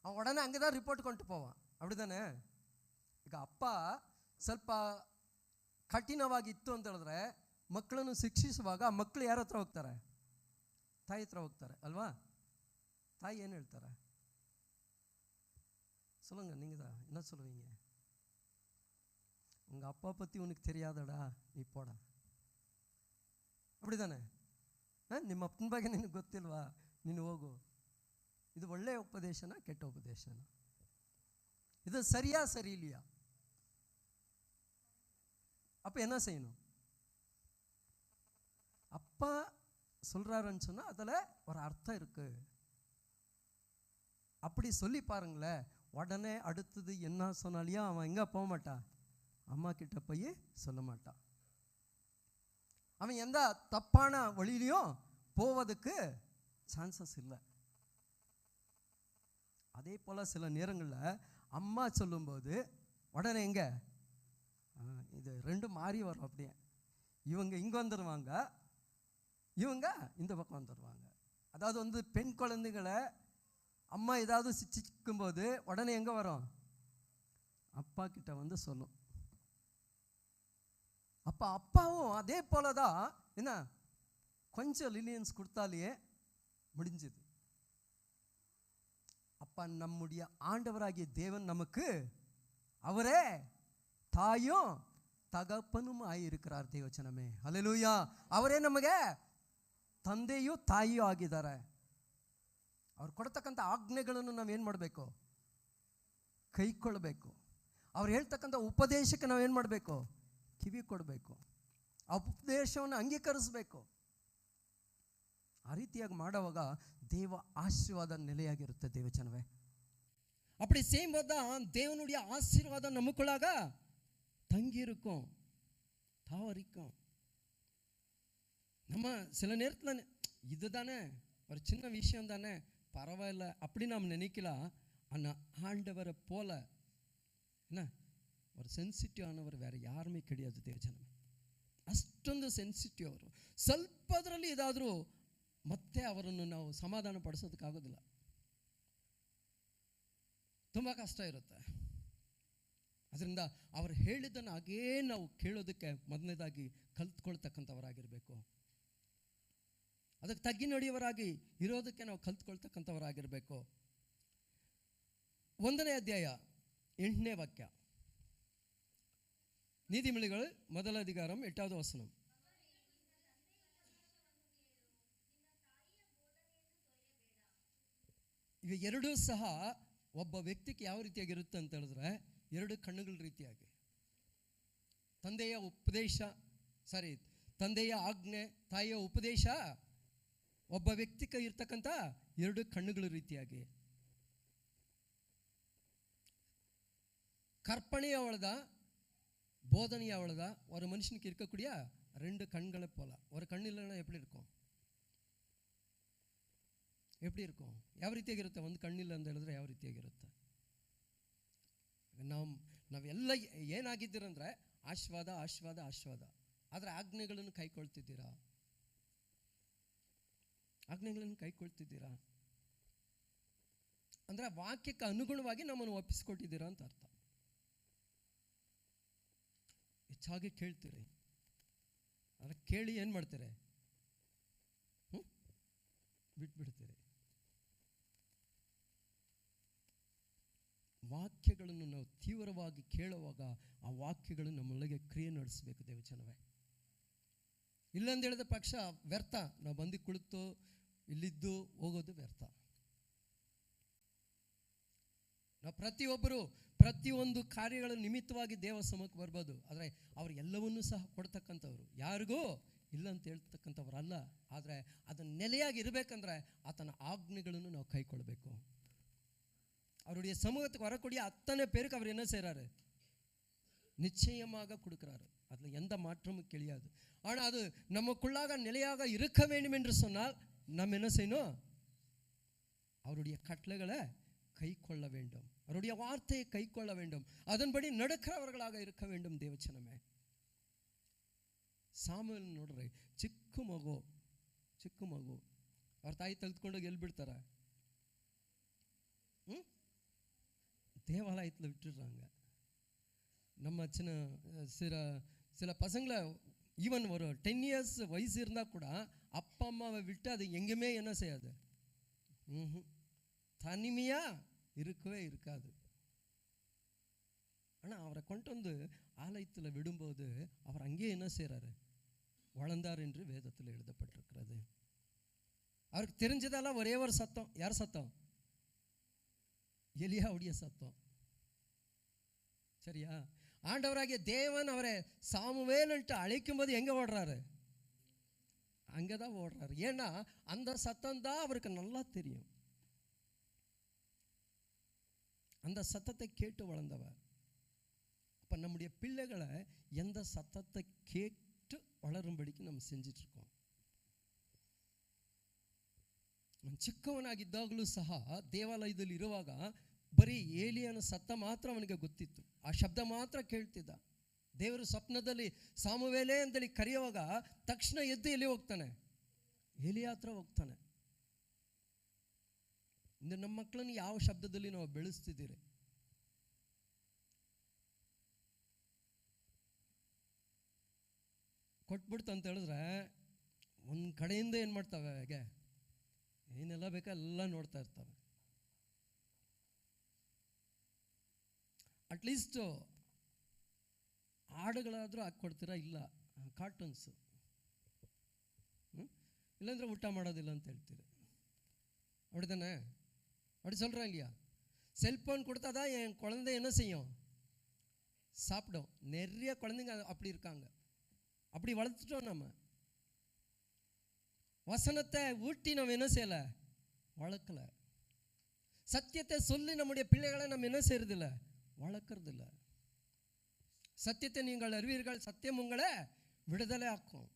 அவன் உடனே அங்கே தான் ರಿಪೋರ್ಟ್ ಕೊಟ್ಟು போவான். அப்படி தானே? ಈಗ ಅಪ್ಪ ಸ್ವಲ್ಪ ಕಠಿಣವಾಗಿತ್ತು ಅಂತ ಹೇಳಿದ್ರೆ ಮಕ್ಕಳನ್ನು ಶಿಕ್ಷಿಸುವಾಗ ಆ ಮಕ್ಕಳು ಯಾರ ಹತ್ರ ಹೋಗ್ತಾರೆ? ತಾಯಿ ಹತ್ರ ಹೋಗ್ತಾರೆ ಅಲ್ವಾ? தாய் ಏನು ಹೇಳ್ತಾರೆ? சொல்லுங்க, நீங்கள் தான் என்ன சொல்லுவீங்க? உங்கள் அப்பா பற்றி உனக்கு தெரியாதடா, நீ போடா. அப்படி தானே? ನಿಮ್ಮ ಅಪ್ಪನ ಬಗ್ಗೆ ನಿನಗೆ ಗೊತ್ತಿಲ್ವಾ, ನೀನು ಹೋಗು. இது ಒಳ್ಳೆಯ ಉಪದೇಶನ, ಕೆಟ್ಟ ಉಪದೇಶನ? இது சரியா சரியில்லையா? அப்போ என்ன செய்யணும்? அப்பா சொல்கிறாருன்னு சொன்னால் அதில் ஒரு அர்த்தம் இருக்கு. அப்படி சொல்லி பாருங்களேன். உடனே அடுத்தது என்ன சொன்னாலையும் அவன் எங்கே போக மாட்டான்? அம்மா கிட்ட போய் சொல்ல மாட்டான். அவன் எந்த தப்பான வழியிலையும் போவதுக்கு சான்சஸ் இல்லை. அதே போல் சில நேரங்களில் அம்மா சொல்லும்போது உடனே எங்கே இது ரெண்டு மாறி வரும் அப்படியே. இவங்க இங்கே வந்துடுவாங்க, இவங்க இந்த பக்கம் வந்துடுவாங்க. அதாவது வந்து பெண் குழந்தைகளை அம்மா ஏதாவது சிக்கும்போது உடனே எங்கே வரும்? அப்பா கிட்ட வந்து சொல்லும். அப்போ அப்பாவும் அதே போல தான் என்ன, கொஞ்சம் லினியன்ஸ் கொடுத்தாலே முடிஞ்சது. அப்பா நம்முடைய ஆண்டவராகிய தேவன் நமக்கு அவரே தாயும் தகப்பனும் ಆಗಿರುಕ್கிறார். ದೇವಚನಮೇ ಹಲ್ಲೆಲೂಯಾ. ಅವರೇ ನಮಗೆ ತಂದೆಯೂ ತಾಯಿಯೂ ಆಗಿದ್ದಾರೆ. ಅವ್ರು ಕೊಡ್ತಕ್ಕಂಥ ಆಜ್ಞೆಗಳನ್ನು ನಾವೇನು ಮಾಡಬೇಕು? ಕೈಕೊಳ್ಳಬೇಕು. ಅವ್ರು ಹೇಳ್ತಕ್ಕಂಥ ಉಪದೇಶಕ್ಕೆ ನಾವೇನು ಮಾಡಬೇಕು? ಕಿವಿ ಕೊಡಬೇಕು. ಆ ಉಪದೇಶವನ್ನು ಅಂಗೀಕರಿಸಬೇಕು. ಆ ರೀತಿಯಾಗಿ ಮಾಡುವಾಗ தேவ ஆசீர்வாதம் நிலையாகிರುತ್ತೆ. தேவச்சனவே, அப்படி செய்யும்போது தான் தேவனுடைய ஆசீர்வாதம் நமக்குள்ளாக தங்கி இருக்கும், தாவரிக்கும். நம்ம சில நேரத்தில் இதுதானே ஒரு சின்ன விஷயம் தானே, பரவாயில்ல அப்படி நாம் நினைக்கலாம். ஆனால் ஆண்டவரை போல என்ன ஒரு ಸೆನ್ಸಿಟಿವ್ ಆನವರು ಬೇರೆ ಯಾರುமே கிடையாது. ದೇವಜನமே ಅಷ್ಟೊಂದು ಸೆನ್ಸಿಟಿವ್ ಅವರು. ಸ್ವಲ್ಪದರಲ್ಲಿ ಇದಾದರೂ ಮತ್ತೆ ಅವರನ್ನು ನಾವು ಸಮಾಧಾನ ಪಡಿಸೋದಕ್ಕಾಗೋದಿಲ್ಲ, ತುಂಬ ಕಷ್ಟ ಇರುತ್ತೆ. ಅದರಿಂದ ಅವರು ಹೇಳಿದ್ದನ್ನು ಹಾಗೇ ನಾವು ಕೇಳೋದಕ್ಕೆ ಮೊದಲನೇದಾಗಿ ಕಲ್ತ್ಕೊಳ್ತಕ್ಕಂಥವರಾಗಿರಬೇಕು. ಅದಕ್ಕೆ ತಗ್ಗಿ ನಡೆಯುವವರಾಗಿ ಇರೋದಕ್ಕೆ ನಾವು ಕಲ್ತ್ಕೊಳ್ತಕ್ಕಂಥವರಾಗಿರಬೇಕು. 1ನೇ ಅಧ್ಯಾಯ 8ನೇ ವಾಕ್ಯ, நீதிமொழிகள் 1వ அதிகாரம் 8வது வசனம். ಇವು ಎರಡೂ ಸಹ ಒಬ್ಬ ವ್ಯಕ್ತಿಗೆ ಯಾವ ರೀತಿಯಾಗಿರುತ್ತೆ ಅಂತ ಹೇಳಿದ್ರೆ, ಎರಡು ಕಣ್ಣುಗಳ ರೀತಿಯಾಗಿ. ತಂದೆಯ ಆಜ್ಞೆ, ತಾಯಿಯ ಉಪದೇಶ ಒಬ್ಬ ವ್ಯಕ್ತಿಗೆ ಇರ್ತಕ್ಕಂಥ ಎರಡು ಕಣ್ಣುಗಳ ರೀತಿಯಾಗಿ. கற்பனையை அவ்வளோதான், போதனையை அவ்வளோதான். ஒரு மனுஷனுக்கு இருக்கக்கூடிய 2 கண்களை போல. ஒரு கண் இல்லைன்னா எப்படி இருக்கும்? எப்படி இருக்கும்? ಯಾವ ರೀತಿಯಾಗಿರುತ್ತೆ? ಒಂದು ಕಣ್ಣಿಲ್ಲ ಅಂತ ಹೇಳಿದ್ರೆ ಯಾವ ರೀತಿಯಾಗಿರುತ್ತೆ? ನಾವೆಲ್ಲ ಏನಾಗಿದ್ದೀರಂದ್ರೆ ಆಶೀರ್ವಾದ ಆಶೀರ್ವಾದ ಆಶೀರ್ವಾದ. ಆದರೆ ಆಜ್ಞೆಗಳನ್ನು ಕೈಕೊಳ್ತಿದ್ದೀರಾ? ಆಜ್ಞೆಗಳನ್ನು ಕೈಕೊಳ್ತಿದ್ದೀರಾ ಅಂದರೆ ವಾಕ್ಯಕ್ಕೆ ಅನುಗುಣವಾಗಿ ನಮ್ಮನ್ನು ಒಪ್ಪಿಸಿಕೊಟ್ಟಿದ್ದೀರಾ ಅಂತ ಅರ್ಥ. ಹೆಚ್ಚಾಗಿ ಕೇಳ್ತೀರಿ, ಆದರೆ ಕೇಳಿ ಏನು ಮಾಡ್ತೀರಿ? ಬಿಟ್ಬಿಡ್ತೀರಿ. ವಾಕ್ಯಗಳನ್ನು ನಾವು ತೀವ್ರವಾಗಿ ಕೇಳುವಾಗ ಆ ವಾಕ್ಯಗಳು ನಮ್ಮೊಳಗೆ ಕ್ರಿಯೆ ನಡೆಸಬೇಕು. ದೇವಚನವೇ, ಇಲ್ಲಂತ ಹೇಳಿದ ಪಕ್ಷ ವ್ಯರ್ಥ. ನಾವು ಬಂದು ಕುಳಿತು ಇಲ್ಲಿದ್ದು ಹೋಗೋದು ವ್ಯರ್ಥ. ನಾವು ಪ್ರತಿಯೊಬ್ಬರು ಪ್ರತಿಯೊಂದು ಕಾರ್ಯಗಳ ನಿಮಿತ್ತವಾಗಿ ದೇವ ಸಮ್ಮುಖಕ್ಕೆ ಬರ್ಬೋದು, ಆದರೆ ಅವರು ಎಲ್ಲವನ್ನೂ ಸಹ ಕೊಡ್ತಕ್ಕಂಥವ್ರು, ಯಾರಿಗೂ ಇಲ್ಲ ಅಂತ ಹೇಳ್ತಕ್ಕಂಥವ್ರಲ್ಲ. ಆದರೆ ಅದನ್ನು ನೆಲೆಯಾಗಿ ಇರಬೇಕಂದ್ರೆ ಆತನ ಆಜ್ಞೆಗಳನ್ನು ನಾವು ಕೈಕೊಳ್ಬೇಕು. அவருடைய சமூகத்துக்கு வரக்கூடிய அத்தனை பேருக்கு அவர் என்ன செய்கிறாரு? நிச்சயமாக கொடுக்குறாரு. அதில் எந்த மாற்றமும் கிடையாது. ஆனால் அது நமக்குள்ளாக நிலையாக இருக்க வேண்டும் என்று சொன்னால் நம்ம என்ன செய்யணும்? அவருடைய கட்டளைகளை கை கொள்ள வேண்டும், அவருடைய வார்த்தையை கை கொள்ள வேண்டும், அதன்படி நடக்கிறவர்களாக இருக்க வேண்டும். ದೇವಚನಮೇ, ಸಾಮುವೇಲ್ ನೋಡ್ರಿ, ಚಿಕ್ಕ ಮಗು ಅವ್ರ ತಾಯಿ ತೆಗೆದುಕೊಂಡೋಗಿ ಎಲ್ಲಿ ಬಿಡ್ತಾರೆ? தேவாலயத்தில் விட்டுடுறாங்க. நம்ம சில பசங்களை ஈவன் ஒரு 10 years வயசு இருந்தால் கூட அப்பா அம்மாவை விட்டு அது எங்கேயுமே என்ன செய்யாது, தனிமையாக இருக்கவே இருக்காது. ஆனால் அவரை கொண்டு வந்து ஆலயத்தில் விடும்போது அவர் அங்கேயே என்ன செய்கிறாரு? வளர்ந்தார் என்று வேதத்தில் எழுதப்பட்டிருக்கிறது. அவருக்கு தெரிஞ்சதெல்லாம் ஒரே ஒரு சத்தம். யார் சத்தம்? எலியாவுடைய சத்தம். சரியா? ஆண்டவராகிய தேவன் அவரை சாமுவேல்ன்ட்டு அழைக்கும் போது எங்கே ஓடுறாரு? அங்கே தான் ஓடுறாரு. ஏன்னா அந்த சத்தம் தான் அவருக்கு நல்லா தெரியும். அந்த சத்தத்தை கேட்டு வளர்ந்தவர். அப்போ நம்முடைய பிள்ளைகளை எந்த சத்தத்தை கேட்டு வளரும்படிக்கு நம்ம செஞ்சிட்ருக்கோம். ಚಿಕ್ಕವನಾಗಿದ್ದಾಗಲೂ ಸಹ ದೇವಾಲಯದಲ್ಲಿ ಇರುವಾಗ ಬರೀ ಏಲಿಯನ ಸತ್ತ ಮಾತ್ರ ಅವನಿಗೆ ಗೊತ್ತಿತ್ತು. ಆ ಶಬ್ದ ಮಾತ್ರ ಕೇಳ್ತಿದ್ದ. ದೇವರು ಸ್ವಪ್ನದಲ್ಲಿ ಸಾಮುವೇಲೇ ಅಂತೇಳಿ ಕರೆಯುವಾಗ ತಕ್ಷಣ ಎದ್ದು ಎಲ್ಲಿ ಹೋಗ್ತಾನೆ? ಎಲಿಯ ಹತ್ರ ಹೋಗ್ತಾನೆ. ಇಂದು ನಮ್ಮ ಮಕ್ಕಳನ್ನು ಯಾವ ಶಬ್ದದಲ್ಲಿ ನಾವು ಬೆಳೆಸ್ತಿದ್ದೀರಿ? ಕೊಟ್ಬಿಡ್ತು ಅಂತ ಹೇಳಿದ್ರೆ ಒಂದು ಕಡೆಯಿಂದ ಏನು ಮಾಡ್ತವೆ, ಹೇಗೆ ಏನೆಲ್ಲ ಬೇಕೋ ಎಲ್ಲ ನೋಡ್ತಾ ಇರ್ತವೆ. ಅಟ್ಲೀಸ್ಟು ಹಾಡುಗಳಾದರೂ ಹಾಕ್ಕೊಡ್ತೀರಾ? ಇಲ್ಲ, ಕಾರ್ಟೂನ್ಸು. ಇಲ್ಲಾಂದ್ರೆ ಊಟ ಮಾಡೋದಿಲ್ಲ ಅಂತ ಹೇಳ್ತೀರಿ. அப்படிதானே? அப்படி சொல்கிறோம் இல்லையா? செல்ஃபோன் கொடுத்தாதா என் குழந்தை என்ன செய்யும்? சாப்பிடும். நிறைய குழந்தைங்க அப்படி இருக்காங்க. அப்படி வளர்த்துட்டோம் நம்ம. வசனத்தை ஊட்டி நம்ம என்ன செய்யலை? வளர்க்கல. சத்தியத்தை சொல்லி நம்முடைய பிள்ளைகளை நம்ம என்ன செய்யறதில்ல? வளர்க்கறதில்ல. சத்தியத்தை நீங்கள் அறிவீர்கள், சத்தியம் உங்களை விடுதலை ஆக்கும்.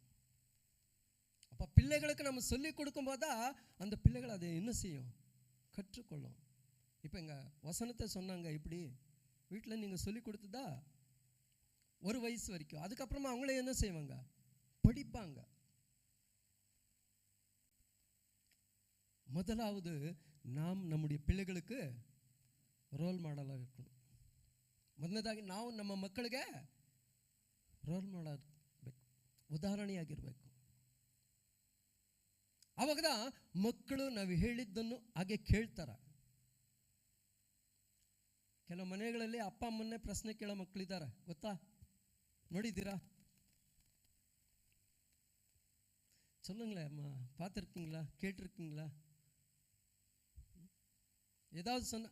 அப்போ பிள்ளைகளுக்கு நம்ம சொல்லி கொடுக்கும்போது தான் அந்த பிள்ளைகள் அதை என்ன செய்யும்? கற்றுக்கொள்ளும். இப்போ எங்கள் வசனத்தை சொன்னாங்க, இப்படி வீட்டில் நீங்கள் சொல்லி கொடுத்ததா 1 வயசு வரைக்கும். அதுக்கப்புறமா அவங்களே என்ன செய்வாங்க? படிப்பாங்க. முதலாவது நாம் நம்முடைய பிள்ளைகளுக்கு ರೋಲ್ ಮಾಡಲಾಗ இருக்கணும். ಮೊದಲನೇದಾಗಿ ನಾವು ನಮ್ಮ ಮಕ್ಕಳಿಗೆ ರೋಲ್ ಮಾಡಬೇಕು, ಉದಾಹರಣೆಯಾಗಿರಬೇಕು. ಆವಾಗ ಮಕ್ಕಳು ನಾವು ಹೇಳಿದ್ದನ್ನು ಹಾಗೆ ಕೇಳ್ತಾರೆ. ಕೆಲವು ಮನೆಗಳಲ್ಲಿ ಅಪ್ಪ ಅಮ್ಮನ್ನೇ ಪ್ರಶ್ನೆ ಕೇಳೋ ಮಕ್ಕಳಿದ್ದಾರೆ, ಗೊತ್ತಾ? ನೋಡಿದ್ದೀರಾ? சொல்லுங்களே அம்மா, பார்த்துருக்கீங்களா, கேட்டிருக்கீங்களா? ஏதாவது சொன்ன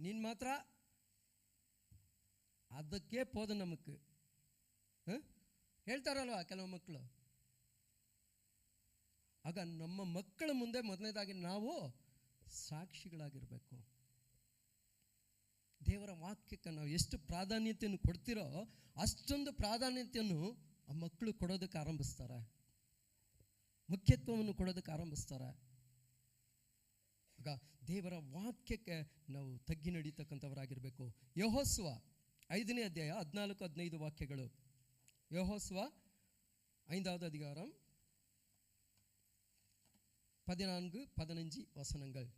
ನೀನು ಮಾತ್ರ ಅದಕ್ಕೆ ಪೋದು ನಮಗೆ ಹೇಳ್ತಾರಲ್ವಾ ಕೆಲವು ಮಕ್ಕಳು. ಆಗ ನಮ್ಮ ಮಕ್ಕಳ ಮುಂದೆ ಮೊದಲನೇದಾಗಿ ನಾವು ಸಾಕ್ಷಿಗಳಾಗಿರಬೇಕು. ದೇವರ ವಾಕ್ಯಕ್ಕೆ ನಾವು ಎಷ್ಟು ಪ್ರಾಧಾನ್ಯತೆಯನ್ನು ಕೊಡ್ತಿರೋ ಅಷ್ಟೊಂದು ಪ್ರಾಧಾನ್ಯತೆಯನ್ನು ಆ ಮಕ್ಕಳು ಕೊಡೋದಕ್ಕೆ ಆರಂಭಿಸ್ತಾರೆ, ಮುಖ್ಯತ್ವವನ್ನು ಕೊಡೋದಕ್ಕೆ ಆರಂಭಿಸ್ತಾರೆ. ಆಗ ದೇವರ ವಾಕ್ಯಕ್ಕೆ ನಾವು ತಗ್ಗಿ ನಡೀತಕ್ಕಂಥವರಾಗಿರಬೇಕು. ಯೆಹೋಶುವ 5ನೇ ಅಧ್ಯಾಯ 14-15 ವಾಕ್ಯಗಳು. ಯೆಹೋಶುವ 5வது அதிகாரம் 14-15 வசனங்கள்.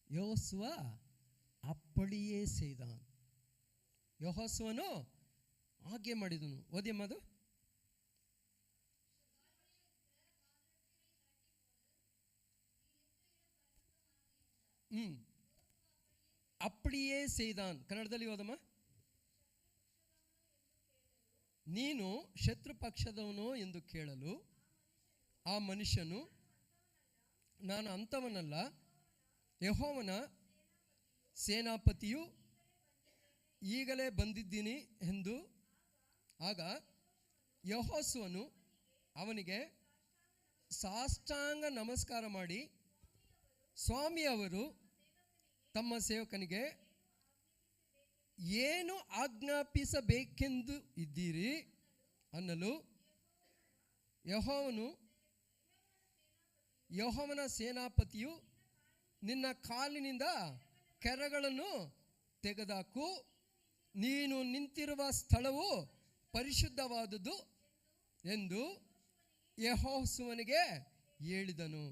யோசுவ அப்படியே செய்தான். ಯೆಹೋಶುವನು ಹಾಗೆ ಮಾಡಿದನು. ಓದಿಯಮ್ಮ ಅದು. அப்படியே செய்தான். ಕನ್ನಡದಲ್ಲಿ ಓದಮ್ಮ. ನೀನು ಶತ್ರು ಪಕ್ಷದವನು ಎಂದು ಕೇಳಲು ಆ ಮನುಷ್ಯನು, ನಾನು ಅಂಥವನಲ್ಲ, ಯೆಹೋವನ ಸೇನಾಪತಿಯು ಈಗಲೇ ಬಂದಿದ್ದೀನಿ ಎಂದು. ಆಗ ಯೆಹೋಶುವನು ಅವನಿಗೆ ಸಾಷ್ಟಾಂಗ ನಮಸ್ಕಾರ ಮಾಡಿ, ಸ್ವಾಮಿಯವರು ತಮ್ಮ ಸೇವಕನಿಗೆ ಏನು ಆಜ್ಞಾಪಿಸಬೇಕೆಂದು ಇದ್ದೀರಿ ಅನ್ನಲು, ಯೆಹೋವನ ಸೇನಾಪತಿಯು ನಿನ್ನ ಕಾಲಿನಿಂದ ಕೆರಗಳನ್ನು ತೆಗೆದಾಕು, ನೀನು ನಿಂತಿರುವ ಸ್ಥಳವು ಪರಿಶುದ್ಧವಾದುದು ಎಂದು ಯೆಹೋಶುವನಿಗೆ ಹೇಳಿದನು.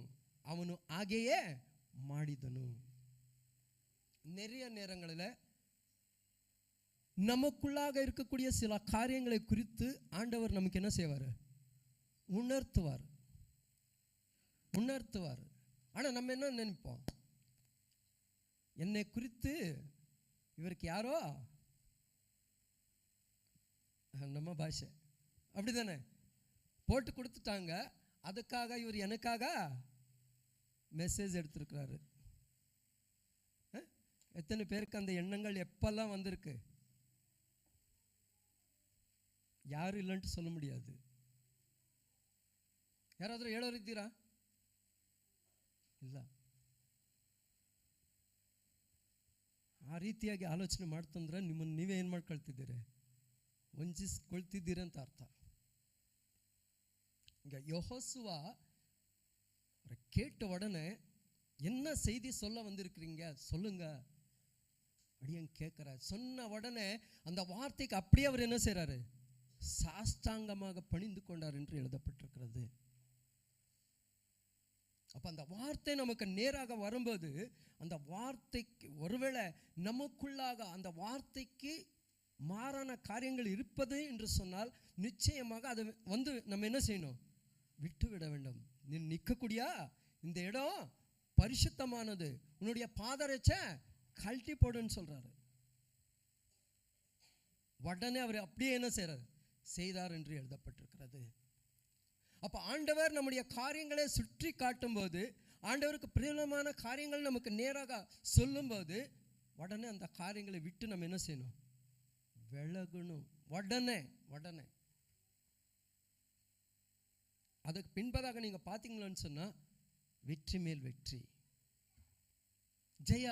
ಅವನು ಹಾಗೆಯೇ ಮಾಡಿದನು. நிறைய நேரங்களில் நமக்குள்ளாக இருக்கக்கூடிய சில காரியங்களை குறித்து ஆண்டவர் நமக்கு என்ன செய்வார்? உணர்த்துவார். ஆனால் நம்ம என்ன நினைப்போம்? என்னை குறித்து இவருக்கு யாரோ, நம்ம பாஷை அப்படி தானே, போட்டு கொடுத்துட்டாங்க, அதுக்காக இவர் எனக்காக மெசேஜ் எடுத்திருக்கிறாரு. எத்தனை பேருக்கு அந்த எண்ணங்கள் எப்பெல்லாம் வந்திருக்கு? யாரும் இல்லைன்ட்டு சொல்ல முடியாது. ಯಾರಾದರೂ ಹೇಳೋರಿದ್ದೀರಾ? ಇಲ್ಲ. ಆ ರೀತಿಯಾಗಿ ಆಲೋಚನೆ ಮಾಡ್ತಂದ್ರೆ ನಿಮ್ಮನ್ನು ನೀವೇ ಏನು ಮಾಡ್ಕೊಳ್ತಿದ್ದೀರಿ? ವಂಚಿಸ್ಕೊಳ್ತಿದ್ದೀರಿ ಅಂತ ಅರ್ಥ. ಈಗ யோசுவா கேட்ட உடனே என்ன செய்தி சொல்ல வந்திருக்கிறீங்க சொல்லுங்க அப்படியே கேட்குற. சொன்ன உடனே அந்த வார்த்தைக்கு அப்படியே அவர் என்ன செய்கிறாரு? சாஷ்டாங்கமாக பணிந்து கொண்டார் என்று எழுதப்பட்டிருக்கிறது. அப்போ அந்த வார்த்தை நமக்கு நேராக வரும்போது அந்த வார்த்தைக்கு ஒருவேளை நமக்குள்ளாக அந்த வார்த்தைக்கு மாறான காரியங்கள் இருப்பது என்று சொன்னால் நிச்சயமாக அதை வந்து நம்ம என்ன செய்யணும்? விட்டு விட வேண்டும். நீ நிற்கக்கூடியா இந்த இடம் பரிசுத்தமானது, உன்னுடைய பாதரட்ச கழட்டி போடுன்னு சொல்றாரு. உடனே அவர் அப்படியே என்ன செய்தார் என்று எழுதப்பட்டிருக்கிறது. அப்போ ஆண்டவர் நம்முடைய காரியங்களை சுற்றி காட்டும்போது, ஆண்டவருக்கு பிரியமான காரியங்கள் நமக்கு நேராக சொல்லும்போது உடனே அந்த காரியங்களை விட்டு நம்ம என்ன செய்யணும்? விலகணும். உடனே ಅದಕ್ಕೆ பின்பதாக நீங்கள் பார்த்தீங்கன்னு சொன்னால் வெற்றி மேல் வெற்றி, ಜಯ.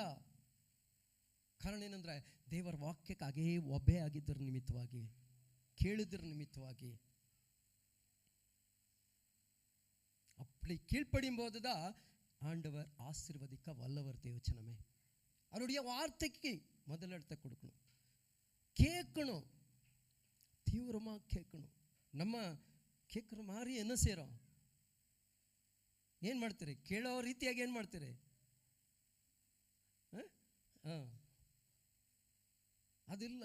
ಕಾರಣ ಏನಂದರೆ ದೇವರ ವಾಕ್ಯಕ್ಕೆ ಹಾಗೇ ಒಬ್ಬೆ ಆಗಿದ್ದರ ನಿಮಿತ್ತವಾಗಿ, ಕೇಳಿದ್ರ ನಿಮಿತ್ತವಾಗಿ அப்படி கீழ்ப்படியும் போது தான் ஆண்டவர் ஆசீர்வதிக்க வல்லவர். தேவச்சனமே, அவருடைய வார்த்தைக்கு முதலிடத்தை கொடுக்கணும், கேட்கணும், தீவிரமாக கேட்கணும். நம்ம ಕೇಳ್ಕರ ಮಾರಿ என்ன ಸೇರೋ ಏನು ಮಾಡ್ತೀರಿ? ಕೇಳೋ ರೀತಿಯಾಗಿ ಏನು ಮಾಡ್ತೀರಿ? அதில்ல.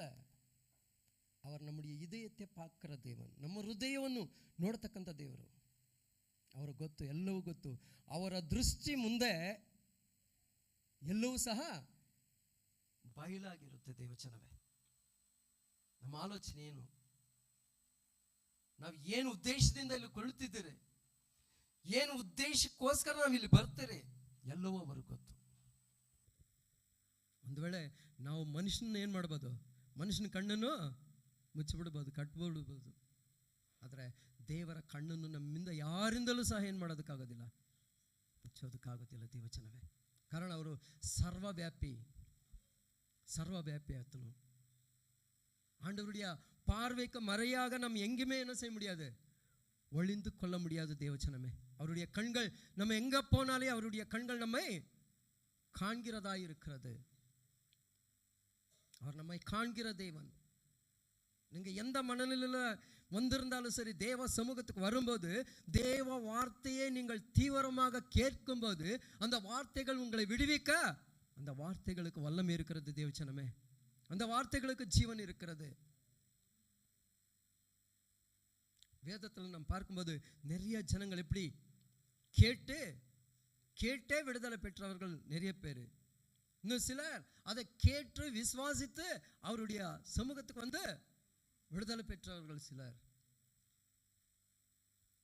அவர் நம்முடைய இதயத்தை பார்க்கிற ದೇವನ್, ನಮ್ಮ ಹೃದಯವನ್ನು ನೋಡ್ತಕ್ಕಂಥ ದೇವರು. ಅವರು ಗೊತ್ತು, ಎಲ್ಲವೂ ಗೊತ್ತು. ಅವರ ದೃಷ್ಟಿ ಮುಂದೆ ಎಲ್ಲವೂ ಸಹ ಬಯಲಾಗಿರುತ್ತೆ. ದೇವಚನವೇ, ನಮ್ಮ ಆಲೋಚನೆ ಏನು? ನಾವು ಏನು ಉದ್ದೇಶದಿಂದ ಇಲ್ಲಿ ಕೊಳ್ತಿದ್ದೀರಿ, ಏನು ಉದ್ದೇಶಕ್ಕೋಸ್ಕರ ನಾವು ಇಲ್ಲಿ ಬರ್ತೀರಿ, ಎಲ್ಲವೂ ಅವ್ರಿಗೆ ಗೊತ್ತು. ಒಂದು ವೇಳೆ ನಾವು ಮನುಷ್ಯನ ಏನು ಮಾಡ್ಬೋದು? ಮನುಷ್ಯನ ಕಣ್ಣನ್ನು ಮುಚ್ಚಿಬಿಡ್ಬೋದು, ಕಟ್ಬಿಡ್ಬೋದು. ಆದರೆ ದೇವರ ಕಣ್ಣನ್ನು ನಮ್ಮಿಂದ ಯಾರಿಂದಲೂ ಸಹ ಏನು ಮಾಡೋದಕ್ಕಾಗೋದಿಲ್ಲ, ಮುಚ್ಚೋದಕ್ಕಾಗೋದಿಲ್ಲ. ದೇವಚನವೇ, ಕಾರಣ ಅವರು ಸರ್ವವ್ಯಾಪಿ ஆத்தனும். ஆண்டவருடைய பார்வைக்கு மறையாக நாம் எங்குமே என்ன செய்ய முடியாது? ஒளிந்து கொள்ள முடியாது. தேவச்சனமே, அவருடைய கண்கள் நம்ம எங்க போனாலே அவருடைய கண்கள் நம்மை காண்கிறதா இருக்கிறது. அவர் நம்மை காண்கிற தேவன். நீங்க எந்த மனநிலையில் வந்திருந்தாலும் சரி, தேவ சமூகத்துக்கு வரும்போது தேவ வார்த்தையை நீங்கள் தீவிரமாக கேட்கும்போது அந்த வார்த்தைகள் உங்களை விடுவிக்க, அந்த வார்த்தைகளுக்கு வல்லமை இருக்கிறது. தேவச்சனமே, அந்த வார்த்தைகளுக்கு ஜீவன் இருக்கிறது. வேதத்தில் நாம் பார்க்கும்போது நிறைய ஜனங்கள் எப்படி கேட்டே விடுதலை பெற்றவர்கள் நிறைய பேர். இன்னும் சிலர் அதை கேட்டு விசுவாசித்து அவருடைய சமூகத்துக்கு வந்து விடுதலை பெற்றவர்கள் சிலர்.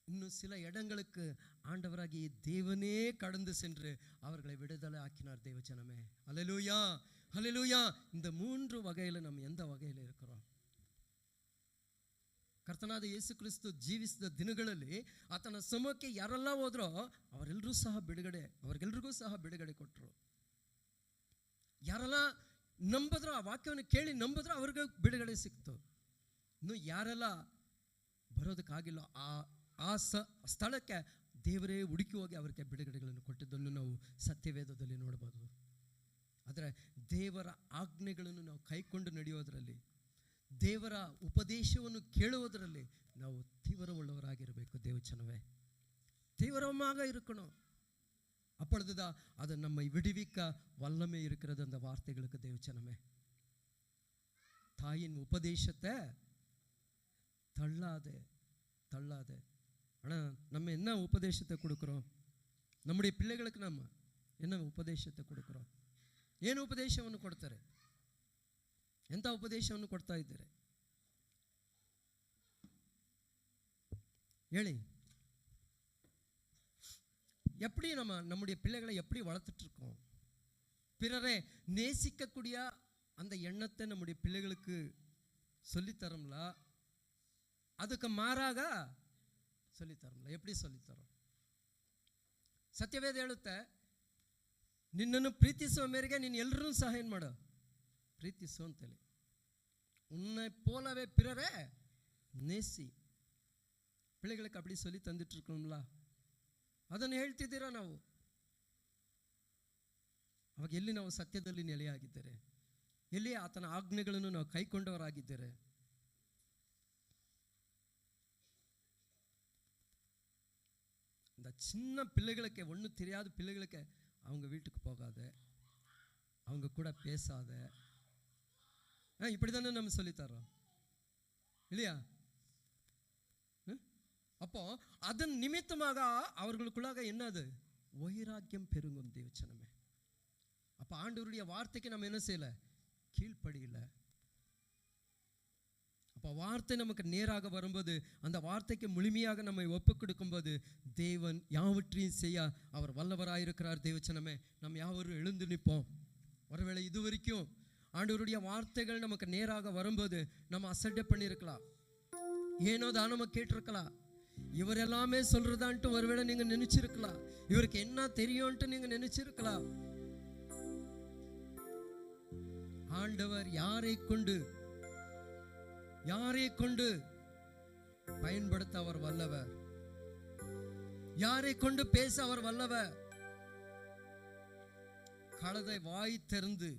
இன்னும் சில இடங்களுக்கு ஆண்டவராகிய தேவனே கடந்து சென்று அவர்களை விடுதலை ஆக்கினார். தேவஜனமே, அல்லேலூயா, அல்லேலூயா. இந்த மூன்று வகையில் நம்ம எந்த வகையில் இருக்கிறோம்? ಕರ್ತನಾದ ಯೇಸು ಕ್ರಿಸ್ತು ಜೀವಿಸಿದ ದಿನಗಳಲ್ಲಿ ಆತನ ಸಮೂಹಕ್ಕೆ ಯಾರೆಲ್ಲ ಹೋದ್ರೋ ಅವರೆಲ್ಲರೂ ಸಹ ಅವ್ರಿಗೆಲ್ರಿಗೂ ಸಹ ಬಿಡುಗಡೆ ಕೊಟ್ಟರು. ಯಾರೆಲ್ಲ ನಂಬಿದ್ರೋ, ಆ ವಾಕ್ಯವನ್ನು ಕೇಳಿ ನಂಬಿದ್ರೋ ಅವ್ರಿಗೆ ಬಿಡುಗಡೆ ಸಿಕ್ತು. ಇನ್ನು ಯಾರೆಲ್ಲ ಬರೋದಕ್ಕಾಗಿಲ್ಲ ಆ ಸ್ಥಳಕ್ಕೆ ದೇವರೇ ಹುಡುಕಿ ಹೋಗಿ ಅವರಿಗೆ ಬಿಡುಗಡೆಗಳನ್ನು ಕೊಟ್ಟಿದ್ದನ್ನು ನಾವು ಸತ್ಯವೇದದಲ್ಲಿ ನೋಡಬಹುದು. ಆದರೆ ದೇವರ ಆಜ್ಞೆಗಳನ್ನು ನಾವು ಕೈಕೊಂಡು ನಡೆಯೋದರಲ್ಲಿ, ದೇವರ ಉಪದೇಶವನ್ನು ಕೇಳುವುದರಲ್ಲಿ ನಾವು ತೀವ್ರವುಳ್ಳವರಾಗಿರಬೇಕು. தேவச்சனவே, தீவிரமாக இருக்கணும். அப்பொழுதுதான் அது நம்மை விடுவிக்க வல்லமை இருக்கிறது. அந்த வார்த்தைகளுக்கு தேவச்சனமே, தாயின் உபதேசத்தை தள்ளாதே. ஆனால் நம்ம என்ன உபதேசத்தை கொடுக்குறோம்? நம்முடைய பிள்ளைகளுக்கு நம்ம என்ன ಉಪದೇಶத்தை கொடுக்குறோம்? ಏನು ಉಪದೇಶವನ್ನು ಕೊಡ್ತಾರೆ? ಎಂಥ ಉಪದೇಶವನ್ನು ಕೊಡ್ತಾ ಇದ್ದೀರಿ ಹೇಳಿ? எப்படி நம்முடைய பிள்ளைகளை எப்படி வளர்த்துட்டு இருக்கோம்? பிறரை நேசிக்கக்கூடிய அந்த எண்ணத்தை நம்முடைய பிள்ளைகளுக்கு சொல்லித்தரோம்ல? அதுக்கு மாறாக சொல்லித்தரோம்ல? எப்படி சொல்லித்தரோம்? ಸತ್ಯವೇದ ಹೇಳುತ್ತೆ, ನಿನ್ನನ್ನು ಪ್ರೀತಿಸುವ ಮೇರೆಗೆ ನೀನು ಎಲ್ಲರೂ ಸಹ ಏನು ಮಾಡು, ಪ್ರೀತಿಸು ಅಂತೇಳಿ. உன்னை போலவே பிறரே நேசி. பிள்ளைகளுக்கு அப்படி சொல்லி தந்துட்டு இருக்கணும்ல, ಅದನ್ನು ಹೇಳ್ತಿದ್ದೀರಾ ನಾವು? ಅವಾಗ ಎಲ್ಲಿ ನಾವು ಸತ್ಯದಲ್ಲಿ ನೆಲೆಯಾಗಿದ್ದೇವೆ? ಎಲ್ಲಿ ಆತನ ಆಜ್ಞೆಗಳನ್ನು ನಾವು ಕೈಕೊಂಡವರಾಗಿದ್ದೇವೆ? இந்த சின்ன பிள்ளைகளுக்கு, ஒன்றும் தெரியாத பிள்ளைகளுக்கு அவங்க வீட்டுக்கு போகாத, அவங்க கூட பேசாத, இப்படி தானே நம்ம சொல்லித்தரோம் இல்லையா? அப்போ அதன் நிமித்தமாக அவர்களுக்குள்ளாக என்னது, வைராக்கியம் பெருங்கும் தேவச்சனமே. அப்போ ஆண்டவருடைய வார்த்தைக்கு நம்ம என்ன செய்யல, கீழ்ப்படியல. அப்போ வார்த்தை நமக்கு நேராக வரும்போது, அந்த வார்த்தைக்கு முழுமையாக நம்மை ஒப்பு கொடுக்கும்போது, தேவன் யாவற்றையும் செய்ய அவர் வல்லவராயிருக்கிறார். தேவச்சனமே, நம்ம யாவரும் எழுந்து நிற்போம். ஒருவேளை இது வரைக்கும் ஆண்டவருடைய வார்த்தைகள் நமக்கு நேராக வரும்போது நம்ம அசட்டை பண்ணியிருக்கலாம், ஏனோ தான் நம்ம கேட்டிருக்கலாம், இவர் எல்லாமே சொல்றதான்ட்டு ஒருவேளை நீங்க நினைச்சிருக்கலாம், இவருக்கு என்ன தெரியும்ட்டு நீங்க நினைச்சிருக்கலாம். ஆண்டவர் யாரை கொண்டு பயன்படுத்த அவர் வல்லவர், யாரை கொண்டு பேச அவர் வல்லவர். கழுதை வாய் திறந்து